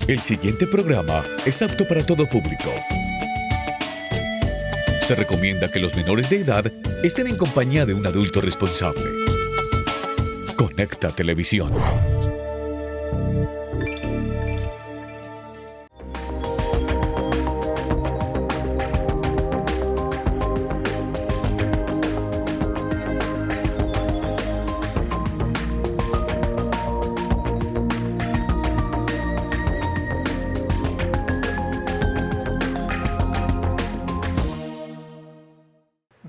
El siguiente programa es apto para todo público. Se recomienda que los menores de edad estén en compañía de un adulto responsable. Conecta Televisión.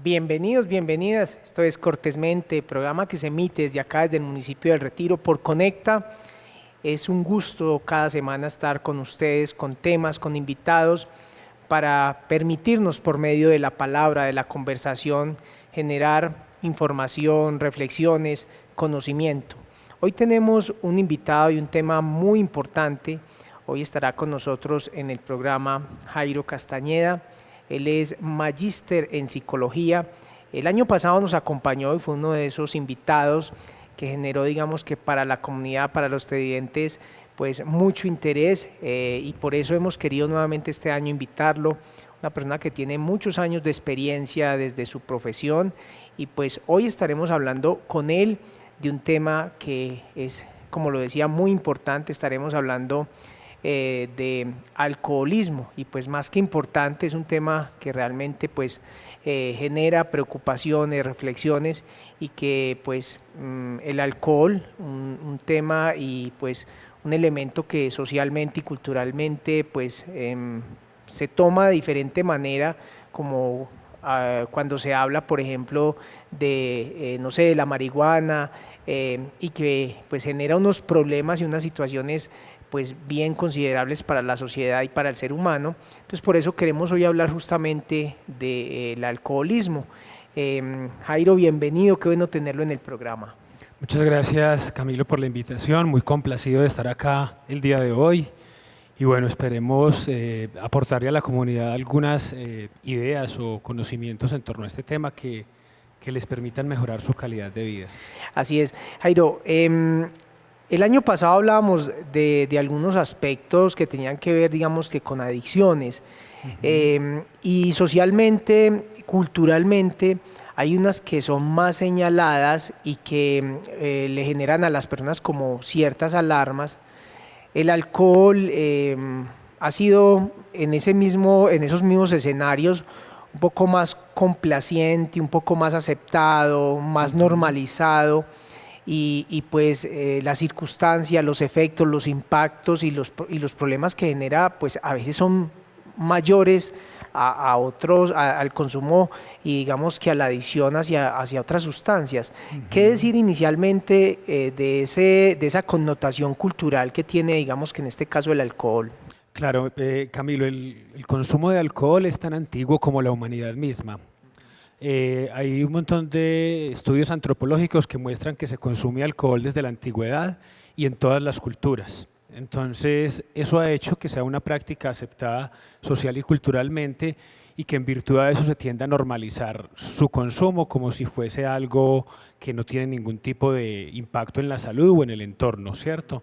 Bienvenidos, bienvenidas. Esto es Cortésmente, programa que se emite desde acá, desde el municipio del Retiro, por Conecta. Es un gusto cada semana estar con ustedes, con temas, con invitados, para permitirnos por medio de la palabra, de la conversación, generar información, reflexiones, conocimiento. Hoy tenemos un invitado y un tema muy importante. Hoy estará con nosotros en el programa Jairo Castañeda. Él es magíster en psicología. El año pasado nos acompañó y fue uno de esos invitados que generó, digamos que para la comunidad, para los televidentes, pues mucho interés y por eso hemos querido nuevamente este año invitarlo. Una persona que tiene muchos años de experiencia desde su profesión y pues hoy estaremos hablando con él de un tema que es, como lo decía, muy importante. Estaremos hablando de alcoholismo y pues más que importante es un tema que realmente pues genera preocupaciones, reflexiones y que pues el alcohol, un tema y pues un elemento que socialmente y culturalmente pues se toma de diferente manera, como cuando se habla por ejemplo de no sé, de la marihuana y que pues genera unos problemas y unas situaciones pues bien considerables para la sociedad y para el ser humano. Entonces por eso queremos hoy hablar justamente del alcoholismo. Jairo, bienvenido, qué bueno tenerlo en el programa. Muchas gracias, Camilo, por la invitación, muy complacido de estar acá el día de hoy y bueno, esperemos aportarle a la comunidad algunas ideas o conocimientos en torno a este tema que les permitan mejorar su calidad de vida. Así es, Jairo. El año pasado hablábamos de algunos aspectos que tenían que ver, digamos que con adicciones. Y socialmente, culturalmente, hay unas que son más señaladas y que le generan a las personas como ciertas alarmas. El alcohol ha sido en esos mismos escenarios un poco más complaciente, un poco más aceptado, más normalizado. Y pues las circunstancias, los efectos, los impactos y los problemas que genera, pues a veces son mayores al consumo y digamos que a la adicción hacia otras sustancias. ¿Qué decir inicialmente de esa connotación cultural que tiene, digamos que en este caso el alcohol? Claro, Camilo, el consumo de alcohol es tan antiguo como la humanidad misma. Hay un montón de estudios antropológicos que muestran que se consume alcohol desde la antigüedad y en todas las culturas. Entonces, eso ha hecho que sea una práctica aceptada social y culturalmente y que en virtud de eso se tiende a normalizar su consumo como si fuese algo que no tiene ningún tipo de impacto en la salud o en el entorno, ¿cierto?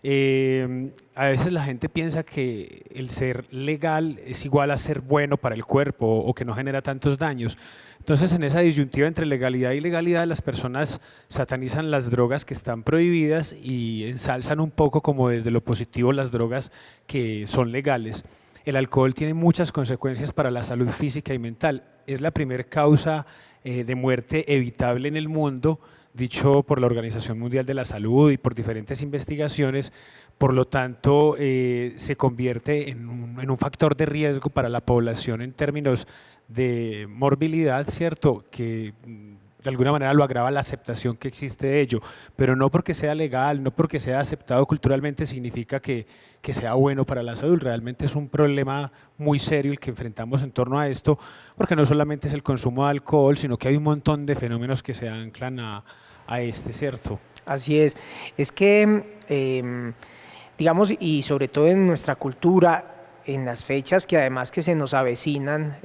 A veces la gente piensa que el ser legal es igual a ser bueno para el cuerpo o que no genera tantos daños. Entonces, en esa disyuntiva entre legalidad y ilegalidad, las personas satanizan las drogas que están prohibidas y ensalzan un poco como desde lo positivo las drogas que son legales. El alcohol tiene muchas consecuencias para la salud física y mental. Es la primera causa de muerte evitable en el mundo, dicho por la Organización Mundial de la Salud y por diferentes investigaciones. Por lo tanto, se convierte en un factor de riesgo para la población en términos de morbilidad, ¿cierto? Que de alguna manera lo agrava la aceptación que existe de ello, pero no porque sea legal, no porque sea aceptado culturalmente significa que sea bueno para la salud. Realmente es un problema muy serio el que enfrentamos en torno a esto, porque no solamente es el consumo de alcohol, sino que hay un montón de fenómenos que se anclan a este, ¿cierto? Así es que digamos, y sobre todo en nuestra cultura, en las fechas que además que se nos avecinan,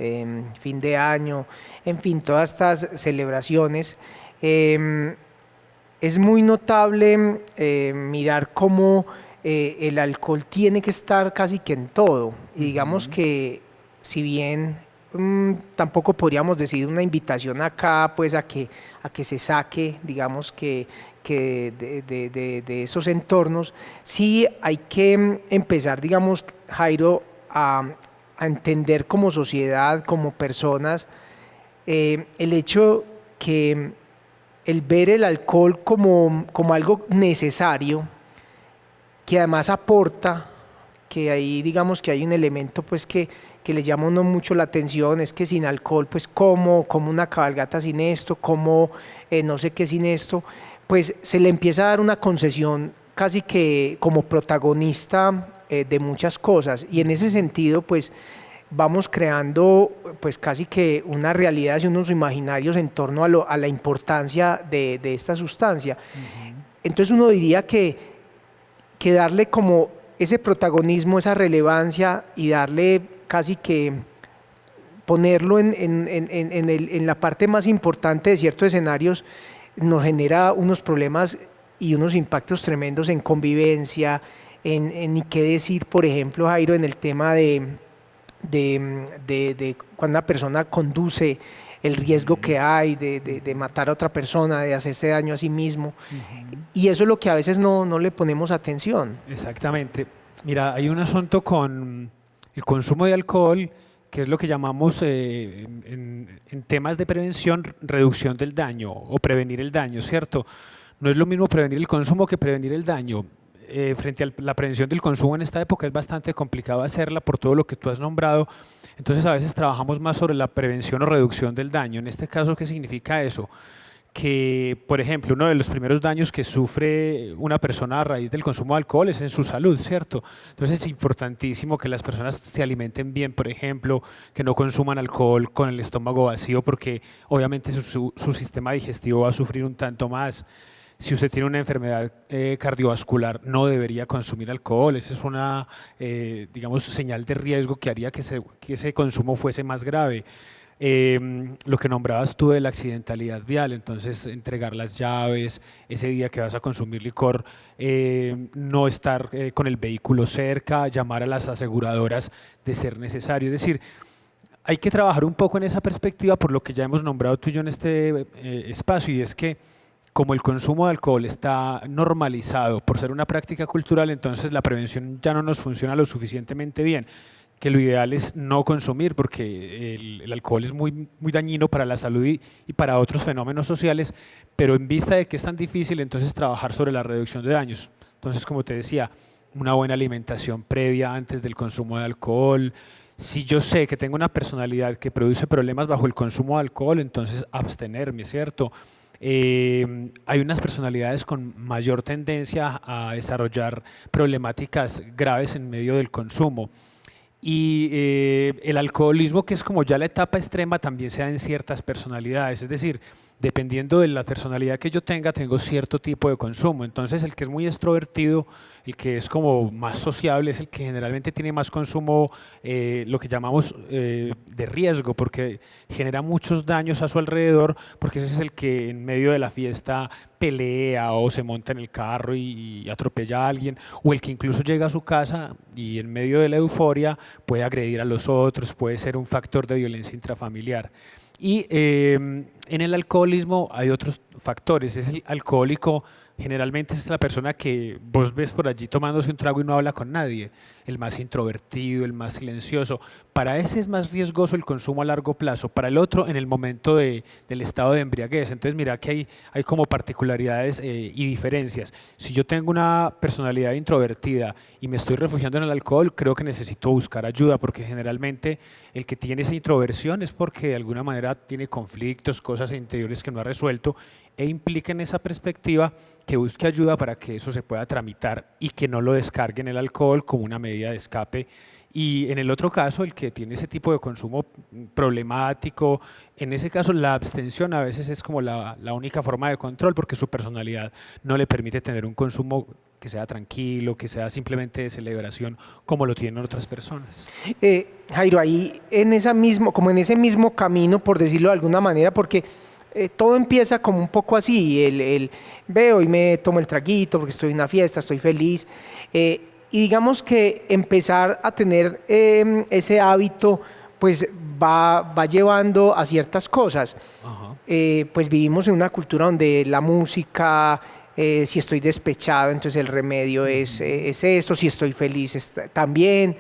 fin de año, en fin, todas estas celebraciones, es muy notable mirar cómo el alcohol tiene que estar casi que en todo. Y digamos que si bien tampoco podríamos decir una invitación acá pues a que se saque, digamos que de esos entornos, sí hay que empezar, digamos, Jairo, a entender como sociedad, como personas, el hecho que el ver el alcohol como algo necesario, que además aporta, que ahí digamos que hay un elemento pues que le llama a uno mucho la atención, es que sin alcohol pues como una cabalgata sin esto, como no sé qué sin esto, pues se le empieza a dar una concesión casi que como protagonista de muchas cosas, y en ese sentido pues vamos creando pues casi que una realidad y unos imaginarios en torno a la importancia de esta sustancia. Entonces uno diría que darle como ese protagonismo, esa relevancia y darle casi que ponerlo en la parte más importante de ciertos escenarios nos genera unos problemas y unos impactos tremendos en convivencia, en qué decir, por ejemplo, Jairo, en el tema de cuando una persona conduce, el riesgo que hay de matar a otra persona, de hacerse daño a sí mismo. Y eso es lo que a veces no le ponemos atención. Exactamente. Mira, hay un asunto con el consumo de alcohol, que es lo que llamamos en temas de prevención, reducción del daño o prevenir el daño, ¿cierto? No es lo mismo prevenir el consumo que prevenir el daño. Frente a la prevención del consumo en esta época es bastante complicado hacerla por todo lo que tú has nombrado, entonces a veces trabajamos más sobre la prevención o reducción del daño. En este caso, ¿qué significa eso? Que, por ejemplo, uno de los primeros daños que sufre una persona a raíz del consumo de alcohol es en su salud, ¿cierto? Entonces es importantísimo que las personas se alimenten bien, por ejemplo, que no consuman alcohol con el estómago vacío, porque obviamente su sistema digestivo va a sufrir un tanto más. Si usted tiene una enfermedad cardiovascular, no debería consumir alcohol. Esa es una, digamos, señal de riesgo que haría que ese consumo fuese más grave. Lo que nombrabas tú de la accidentalidad vial, entonces entregar las llaves, ese día que vas a consumir licor, no estar con el vehículo cerca, llamar a las aseguradoras de ser necesario. Es decir, hay que trabajar un poco en esa perspectiva por lo que ya hemos nombrado tú y yo en este espacio, y es que como el consumo de alcohol está normalizado por ser una práctica cultural, entonces la prevención ya no nos funciona lo suficientemente bien, que lo ideal es no consumir, porque el alcohol es muy dañino para la salud y para otros fenómenos sociales, pero en vista de que es tan difícil, entonces trabajar sobre la reducción de daños. Entonces, como te decía, una buena alimentación previa antes del consumo de alcohol. Si yo sé que tengo una personalidad que produce problemas bajo el consumo de alcohol, entonces abstenerme, ¿cierto? Hay unas personalidades con mayor tendencia a desarrollar problemáticas graves en medio del consumo. Y el alcoholismo, que es como ya la etapa extrema, también se da en ciertas personalidades, es decir, dependiendo de la personalidad que yo tenga, tengo cierto tipo de consumo. Entonces el que es muy extrovertido, el que es como más sociable, es el que generalmente tiene más consumo, lo que llamamos de riesgo, porque genera muchos daños a su alrededor, porque ese es el que en medio de la fiesta pelea o se monta en el carro y atropella a alguien, o el que incluso llega a su casa y en medio de la euforia puede agredir a los otros, puede ser un factor de violencia intrafamiliar. Y en el alcoholismo hay otros factores. Es el alcohólico, generalmente es la persona que vos ves por allí tomándose un trago y no habla con nadie, el más introvertido, el más silencioso. Para ese es más riesgoso el consumo a largo plazo, para el otro en el momento del estado de embriaguez. Entonces mira que hay como particularidades y diferencias. Si yo tengo una personalidad introvertida y me estoy refugiando en el alcohol, creo que necesito buscar ayuda, porque generalmente el que tiene esa introversión es porque de alguna manera tiene conflictos, cosas interiores que no ha resuelto, e implica en esa perspectiva que busque ayuda para que eso se pueda tramitar y que no lo descargue en el alcohol como una medida de escape. Y en el otro caso, el que tiene ese tipo de consumo problemático, en ese caso la abstención a veces es como la única forma de control, porque su personalidad no le permite tener un consumo que sea tranquilo, que sea simplemente de celebración, como lo tienen otras personas. Jairo, ahí como en ese mismo camino, por decirlo de alguna manera, porque todo empieza como un poco así, veo y me tomo el traguito porque estoy en una fiesta, estoy feliz. Y digamos que empezar a tener ese hábito pues va llevando a ciertas cosas. Ajá. Pues vivimos en una cultura donde la música, si estoy despechado, entonces el remedio es esto, si estoy feliz también.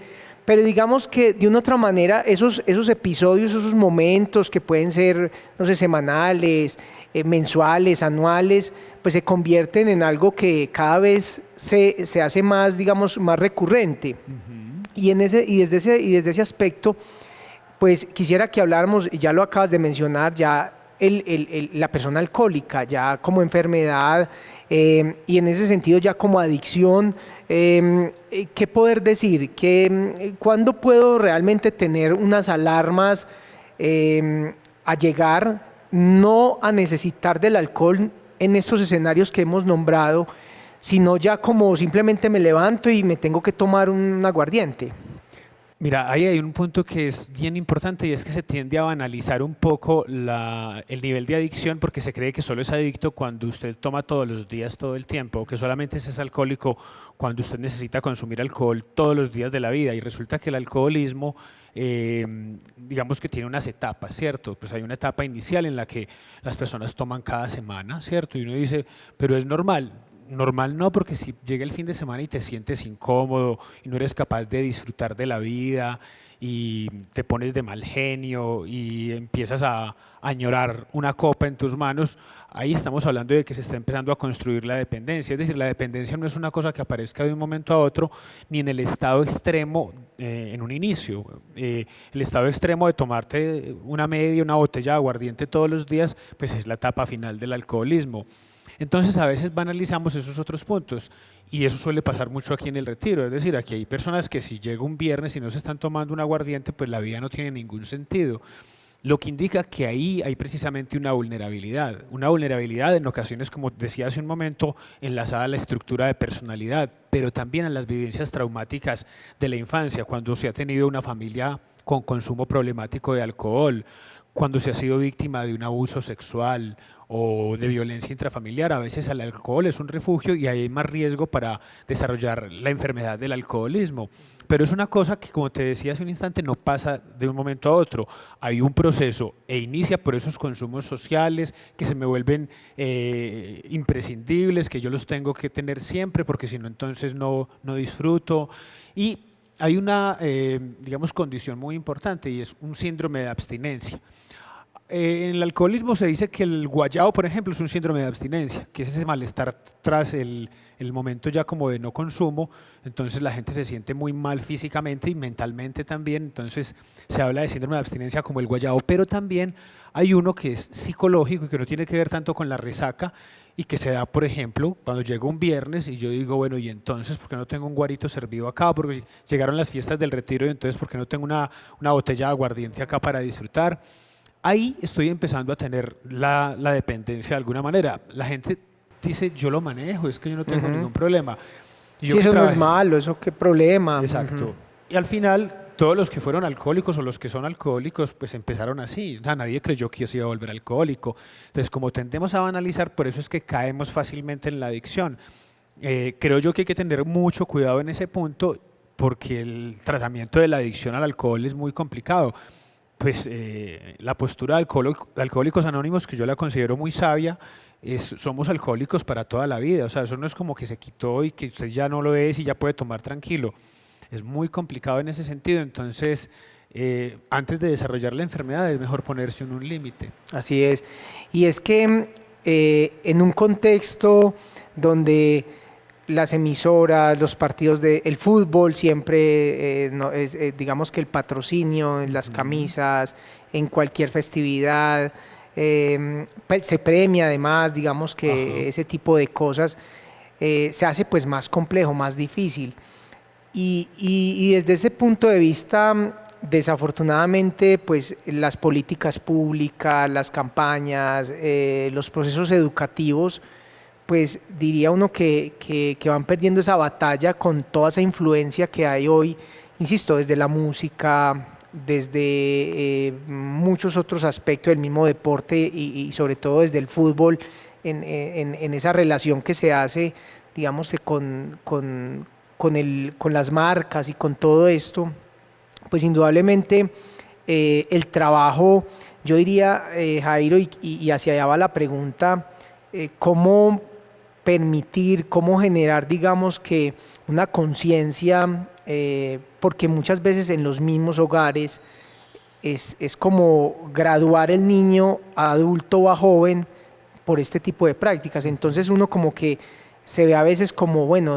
Pero digamos que de una otra manera, esos episodios, esos momentos que pueden ser, no sé, semanales, mensuales, anuales, pues se convierten en algo que cada vez se hace más, digamos, más recurrente. Y desde ese aspecto, pues quisiera que habláramos, ya lo acabas de mencionar, ya la persona alcohólica, ya como enfermedad, y en ese sentido ya como adicción. ¿Qué poder decir? ¿Cuándo puedo realmente tener unas alarmas a llegar, no a necesitar del alcohol en estos escenarios que hemos nombrado, sino ya como simplemente me levanto y me tengo que tomar un aguardiente? Mira, ahí hay un punto que es bien importante y es que se tiende a banalizar un poco el nivel de adicción porque se cree que solo es adicto cuando usted toma todos los días, todo el tiempo, o que solamente se es alcohólico cuando usted necesita consumir alcohol todos los días de la vida. Y resulta que el alcoholismo, digamos que tiene unas etapas, ¿cierto? Pues hay una etapa inicial en la que las personas toman cada semana, ¿cierto? Y uno dice, pero es normal. Normal no, porque si llega el fin de semana y te sientes incómodo y no eres capaz de disfrutar de la vida y te pones de mal genio y empiezas a añorar una copa en tus manos, ahí estamos hablando de que se está empezando a construir la dependencia. Es decir, la dependencia no es una cosa que aparezca de un momento a otro, ni en el estado extremo en un inicio. El estado extremo de tomarte una botella de aguardiente todos los días, pues es la etapa final del alcoholismo. Entonces a veces banalizamos esos otros puntos y eso suele pasar mucho aquí en el Retiro, es decir, aquí hay personas que si llega un viernes y no se están tomando un aguardiente, pues la vida no tiene ningún sentido, lo que indica que ahí hay precisamente una vulnerabilidad en ocasiones, como decía hace un momento, enlazada a la estructura de personalidad, pero también a las vivencias traumáticas de la infancia, cuando se ha tenido una familia con consumo problemático de alcohol, cuando se ha sido víctima de un abuso sexual o de violencia intrafamiliar. A veces el alcohol es un refugio y hay más riesgo para desarrollar la enfermedad del alcoholismo. Pero es una cosa que, como te decía hace un instante, no pasa de un momento a otro. Hay un proceso e inicia por esos consumos sociales que se me vuelven imprescindibles, que yo los tengo que tener siempre porque si no entonces no disfruto. Y hay una, digamos, condición muy importante y es un síndrome de abstinencia. En el alcoholismo se dice que el guayao, por ejemplo, es un síndrome de abstinencia, que es ese malestar tras el momento ya como de no consumo, entonces la gente se siente muy mal físicamente y mentalmente también, entonces se habla de síndrome de abstinencia como el guayao, pero también hay uno que es psicológico y que no tiene que ver tanto con la resaca y que se da, por ejemplo, cuando llega un viernes y yo digo, bueno, y entonces, ¿por qué no tengo un guarito servido acá? Porque llegaron las fiestas del Retiro y entonces, ¿por qué no tengo una botella de aguardiente acá para disfrutar? Ahí estoy empezando a tener la dependencia de alguna manera. La gente dice, yo lo manejo, es que yo no tengo ningún problema. Sí, eso no es malo, eso qué problema. Exacto. Y al final, todos los que fueron alcohólicos o los que son alcohólicos, pues empezaron así. O sea, nadie creyó que yo se iba a volver alcohólico. Entonces, como tendemos a banalizar, por eso es que caemos fácilmente en la adicción. Creo yo que hay que tener mucho cuidado en ese punto, porque el tratamiento de la adicción al alcohol es muy complicado. Pues la postura de Alcohólicos Anónimos, que yo la considero muy sabia, somos alcohólicos para toda la vida. O sea, eso no es como que se quitó y que usted ya no lo es y ya puede tomar tranquilo. Es muy complicado en ese sentido. Entonces, antes de desarrollar la enfermedad es mejor ponerse un límite. Así es. Y es que en un contexto donde las emisoras, los partidos del fútbol, siempre, digamos que el patrocinio en las camisas, en cualquier festividad, se premia además, digamos que ese tipo de cosas, se hace pues más complejo, más difícil. Y desde ese punto de vista, desafortunadamente, pues las políticas públicas, las campañas, los procesos educativos, pues diría uno que van perdiendo esa batalla con toda esa influencia que hay hoy, insisto, desde la música desde muchos otros aspectos del mismo deporte y sobre todo desde el fútbol, en esa relación que se hace, digamos que con las marcas y con todo esto, pues indudablemente el trabajo, yo diría, Jairo, y hacia allá va la pregunta, ¿cómo permitir, cómo generar, digamos que una conciencia, porque muchas veces en los mismos hogares es como graduar el niño a adulto o a joven por este tipo de prácticas. Entonces uno como que se ve a veces como, bueno,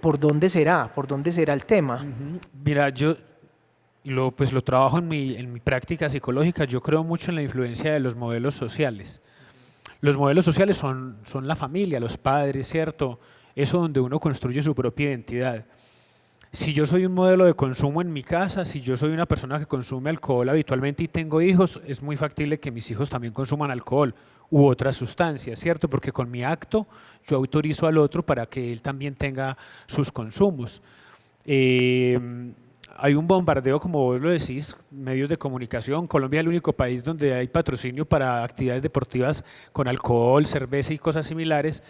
¿por dónde será? ¿Por dónde será el tema? Mira, yo pues lo trabajo en mi práctica psicológica. Yo creo mucho en la influencia de los modelos sociales. Los modelos sociales son la familia, los padres, ¿cierto? Eso donde uno construye su propia identidad. Si yo soy un modelo de consumo en mi casa, si yo soy una persona que consume alcohol habitualmente y tengo hijos, es muy factible que mis hijos también consuman alcohol u otras sustancias, ¿cierto? Porque con mi acto yo autorizo al otro para que él también tenga sus consumos. Hay un bombardeo, como vos lo decís, medios de comunicación. Colombia es el único país donde hay patrocinio para actividades deportivas con alcohol, cerveza y cosas similares,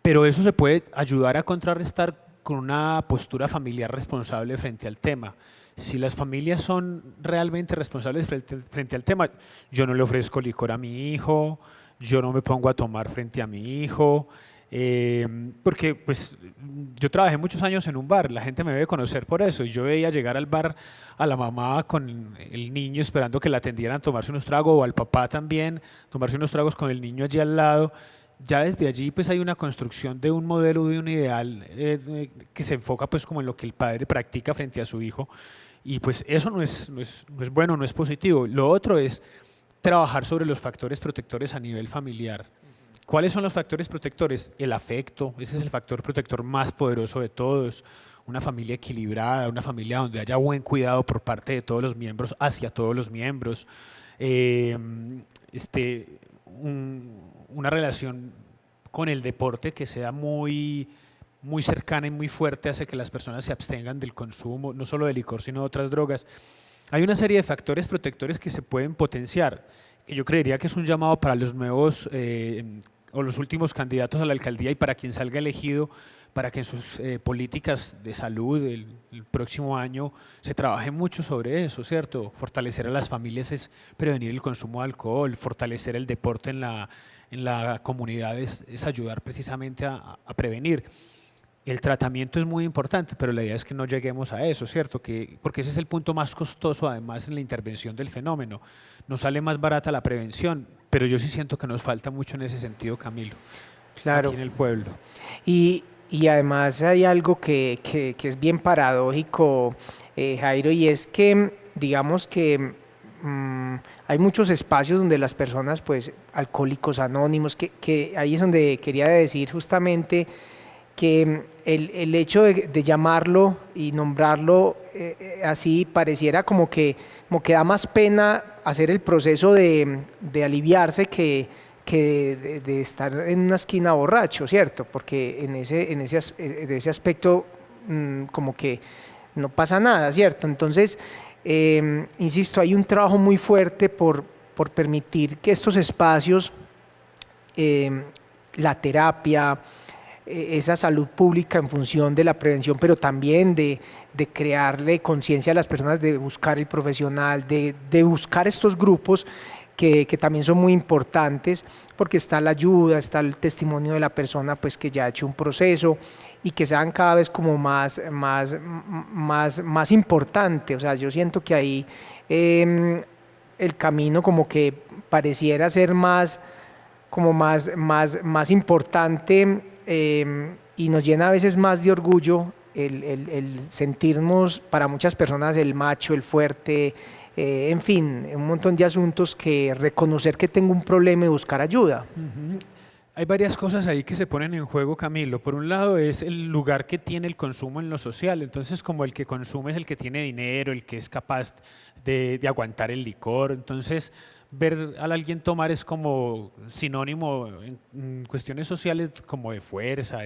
pero eso se puede ayudar a contrarrestar con una postura familiar responsable frente al tema. Si las familias son realmente responsables frente al tema, yo no le ofrezco licor a mi hijo, yo no me pongo a tomar frente a mi hijo, porque pues yo trabajé muchos años en un bar, la gente me debe conocer por eso, y yo veía llegar al bar a la mamá con el niño esperando que la atendieran a tomarse unos tragos, o al papá también, tomarse unos tragos con el niño allí al lado. Ya desde allí pues hay una construcción de un modelo, de un ideal que se enfoca pues como en lo que el padre practica frente a su hijo, y pues eso no es bueno, no es positivo. Lo otro es trabajar sobre los factores protectores a nivel familiar. ¿Cuáles son los factores protectores? El afecto, ese es el factor protector más poderoso de todos. Una familia equilibrada, una familia donde haya buen cuidado por parte de todos los miembros hacia todos los miembros. Una relación con el deporte que sea muy cercana y muy fuerte hace que las personas se abstengan del consumo, no solo de licor, sino de otras drogas. Hay una serie de factores protectores que se pueden potenciar, que yo creería que es un llamado para los nuevos o los últimos candidatos a la alcaldía y para quien salga elegido, para que en sus políticas de salud el próximo año se trabaje mucho sobre eso, ¿cierto? Fortalecer a las familias es prevenir el consumo de alcohol, fortalecer el deporte en la comunidad es ayudar precisamente a prevenir. El tratamiento es muy importante, pero la idea es que no lleguemos a eso, ¿cierto? Porque ese es el punto más costoso, además, en la intervención del fenómeno. Nos sale más barata la prevención, pero yo sí siento que nos falta mucho en ese sentido, Camilo, Claro. aquí en el pueblo. Y además hay algo que es bien paradójico, Jairo, y es que digamos que hay muchos espacios donde las personas, pues, alcohólicos anónimos, que ahí es donde quería decir justamente que el hecho de llamarlo y nombrarlo así pareciera como que da más pena hacer el proceso de aliviarse que de estar en una esquina borracho, ¿cierto? Porque en ese aspecto como que no pasa nada, ¿cierto? Entonces, insisto, hay un trabajo muy fuerte por permitir que estos espacios, la terapia, esa salud pública en función de la prevención, pero también de crearle conciencia a las personas, de buscar el profesional, de buscar estos grupos que también son muy importantes, porque está la ayuda, está el testimonio de la persona pues, que ya ha hecho un proceso y que sean cada vez como más importante. O sea, yo siento que ahí el camino como que pareciera ser más importante, y nos llena a veces más de orgullo el sentirnos para muchas personas el macho, el fuerte, en fin, un montón de asuntos, que reconocer que tengo un problema y buscar ayuda. Hay varias cosas ahí que se ponen en juego, Camilo. Por un lado es el lugar que tiene el consumo en lo social. Entonces, como el que consume es el que tiene dinero, el que es capaz de aguantar el licor. Entonces, ver a alguien tomar es como sinónimo en cuestiones sociales como de fuerza,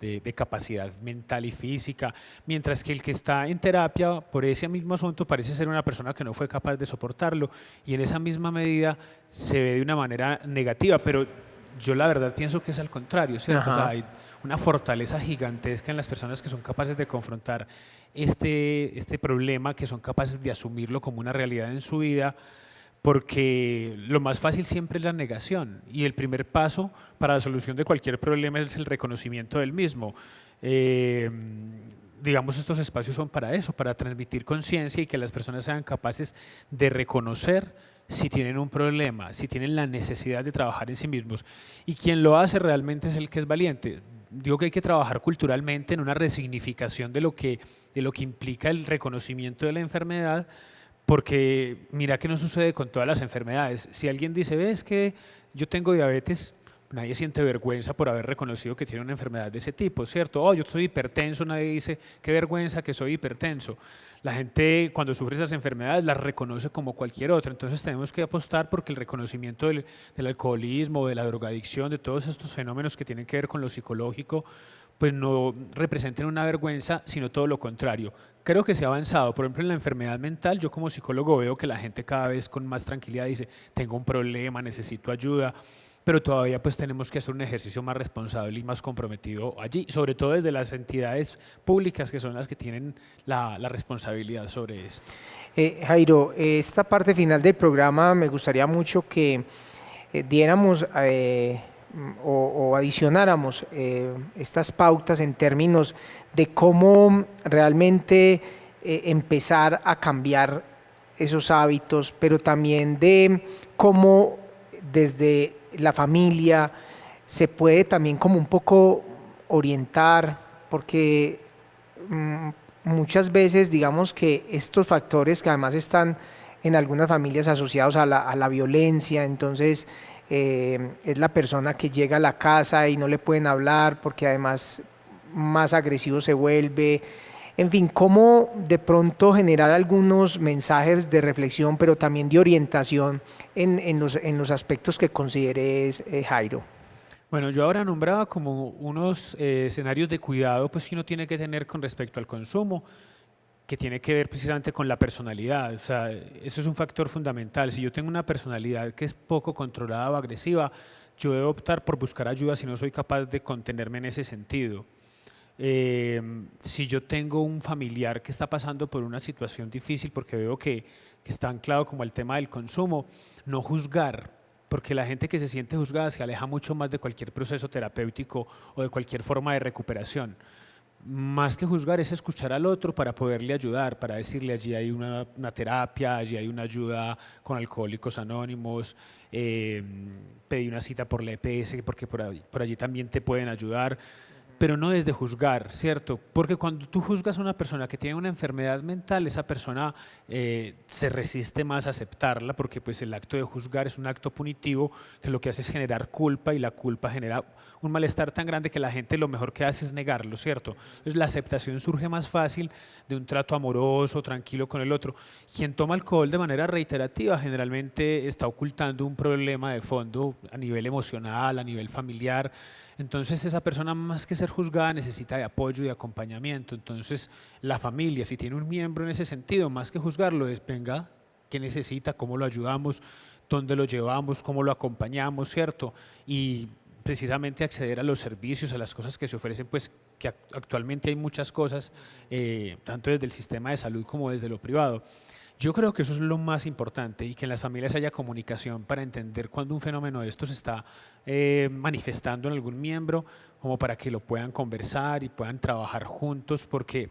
de capacidad mental y física, mientras que el que está en terapia por ese mismo asunto parece ser una persona que no fue capaz de soportarlo y en esa misma medida se ve de una manera negativa, pero yo la verdad pienso que es al contrario, ¿cierto? O sea, hay una fortaleza gigantesca en las personas que son capaces de confrontar este problema, que son capaces de asumirlo como una realidad en su vida, porque lo más fácil siempre es la negación y el primer paso para la solución de cualquier problema es el reconocimiento del mismo. Digamos, estos espacios son para eso, para transmitir conciencia y que las personas sean capaces de reconocer si tienen un problema, si tienen la necesidad de trabajar en sí mismos. Y quien lo hace realmente es el que es valiente. Digo que hay que trabajar culturalmente en una resignificación de lo que implica el reconocimiento de la enfermedad, porque mira que no sucede con todas las enfermedades. Si alguien dice, ves que yo tengo diabetes, nadie siente vergüenza por haber reconocido que tiene una enfermedad de ese tipo, ¿cierto? Oh, yo soy hipertenso, nadie dice, qué vergüenza que soy hipertenso. La gente cuando sufre esas enfermedades las reconoce como cualquier otra, entonces tenemos que apostar porque el reconocimiento del alcoholismo, de la drogadicción, de todos estos fenómenos que tienen que ver con lo psicológico, pues no representen una vergüenza, sino todo lo contrario. Creo que se ha avanzado, por ejemplo, en la enfermedad mental, yo como psicólogo veo que la gente cada vez con más tranquilidad dice, tengo un problema, necesito ayuda, pero todavía pues tenemos que hacer un ejercicio más responsable y más comprometido allí, sobre todo desde las entidades públicas que son las que tienen la responsabilidad sobre eso. Jairo, esta parte final del programa me gustaría mucho que diéramos o adicionáramos estas pautas en términos de cómo realmente empezar a cambiar esos hábitos, pero también de cómo desde la familia se puede también como un poco orientar, porque muchas veces digamos que estos factores que además están en algunas familias asociados a la violencia, entonces es la persona que llega a la casa y no le pueden hablar porque además más agresivo se vuelve. En fin, cómo de pronto generar algunos mensajes de reflexión, pero también de orientación en los aspectos que consideres, Jairo. Bueno, yo ahora nombraba como unos escenarios de cuidado pues, que uno tiene que tener con respecto al consumo, que tiene que ver precisamente con la personalidad. O sea, eso es un factor fundamental. Si yo tengo una personalidad que es poco controlada o agresiva, yo debo optar por buscar ayuda si no soy capaz de contenerme en ese sentido. Si yo tengo un familiar que está pasando por una situación difícil porque veo que está anclado como el tema del consumo, no juzgar, porque la gente que se siente juzgada se aleja mucho más de cualquier proceso terapéutico o de cualquier forma de recuperación. Más que juzgar es escuchar al otro para poderle ayudar, para decirle allí hay una terapia, allí hay una ayuda con Alcohólicos Anónimos, pedí una cita por la EPS porque por allí también te pueden ayudar, pero no desde juzgar, ¿cierto? Porque cuando tú juzgas a una persona que tiene una enfermedad mental, esa persona se resiste más a aceptarla porque pues, el acto de juzgar es un acto punitivo que lo que hace es generar culpa y la culpa genera un malestar tan grande que la gente lo mejor que hace es negarlo, ¿cierto? Entonces la aceptación surge más fácil de un trato amoroso, tranquilo con el otro. Quien toma alcohol de manera reiterativa generalmente está ocultando un problema de fondo a nivel emocional, a nivel familiar. Entonces esa persona más que ser juzgada necesita de apoyo y de acompañamiento. Entonces la familia, si tiene un miembro en ese sentido, más que juzgarlo es, venga, ¿qué necesita? ¿Cómo lo ayudamos? ¿Dónde lo llevamos? ¿Cómo lo acompañamos? ¿Cierto? Y precisamente acceder a los servicios, a las cosas que se ofrecen, pues que actualmente hay muchas cosas, tanto desde el sistema de salud como desde lo privado. Yo creo que eso es lo más importante y que en las familias haya comunicación para entender cuando un fenómeno de estos está manifestando en algún miembro, como para que lo puedan conversar y puedan trabajar juntos, porque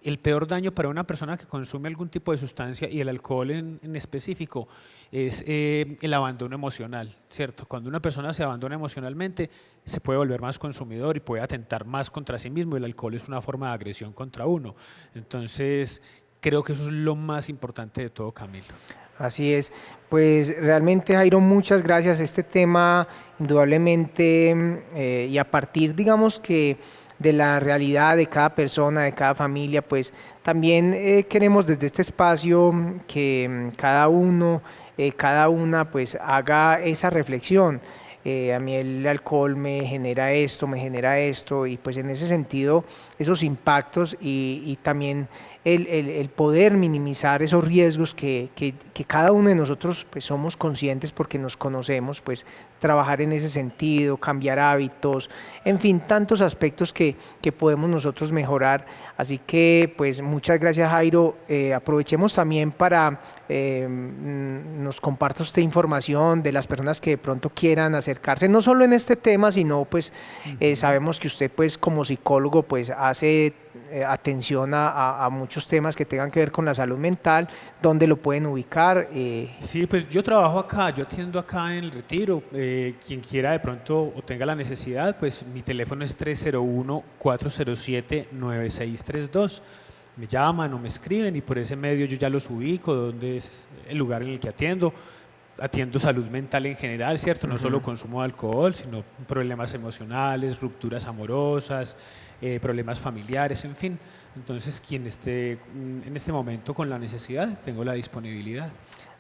el peor daño para una persona que consume algún tipo de sustancia, y el alcohol en específico, es el abandono emocional, ¿cierto? Cuando una persona se abandona emocionalmente, se puede volver más consumidor y puede atentar más contra sí mismo, y el alcohol es una forma de agresión contra uno. Entonces, creo que eso es lo más importante de todo, Camilo. Así es. Pues realmente, Jairo, muchas gracias. Este tema, indudablemente, y a partir, digamos que de la realidad de cada persona, de cada familia, pues también queremos desde este espacio que cada uno, cada una, pues haga esa reflexión. a mí el alcohol me genera esto, y pues en ese sentido esos impactos y también el poder minimizar esos riesgos que cada uno de nosotros pues somos conscientes porque nos conocemos, pues trabajar en ese sentido, cambiar hábitos, en fin, tantos aspectos que podemos nosotros mejorar. Así que pues muchas gracias, Jairo. Aprovechemos también para nos comparta usted información de las personas que de pronto quieran acercarse, no solo en este tema, sino pues sabemos que usted pues como psicólogo pues hace atención a muchos temas que tengan que ver con la salud mental. ¿Dónde lo pueden ubicar? Sí, pues yo trabajo acá, yo atiendo acá en el Retiro. Quien quiera de pronto o tenga la necesidad, pues mi teléfono es 301-407-9632. Me llaman o me escriben y por ese medio yo ya los ubico, dónde es el lugar en el que atiendo. Atiendo salud mental en general, ¿cierto? No solo consumo de alcohol, sino problemas emocionales, rupturas amorosas, problemas familiares, en fin. Entonces, quien esté en este momento con la necesidad, tengo la disponibilidad.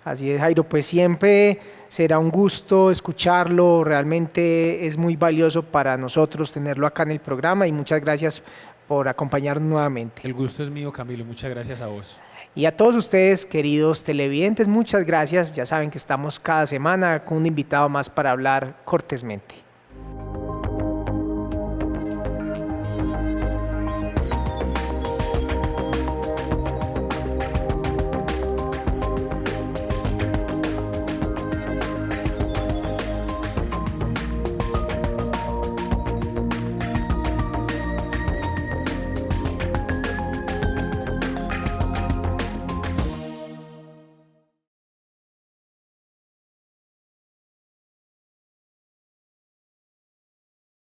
Así es, Jairo, pues siempre será un gusto escucharlo, realmente es muy valioso para nosotros tenerlo acá en el programa y muchas gracias por acompañarnos nuevamente. El gusto es mío, Camilo, muchas gracias a vos. Y a todos ustedes, queridos televidentes, muchas gracias. Ya saben que estamos cada semana con un invitado más para hablar cortésmente.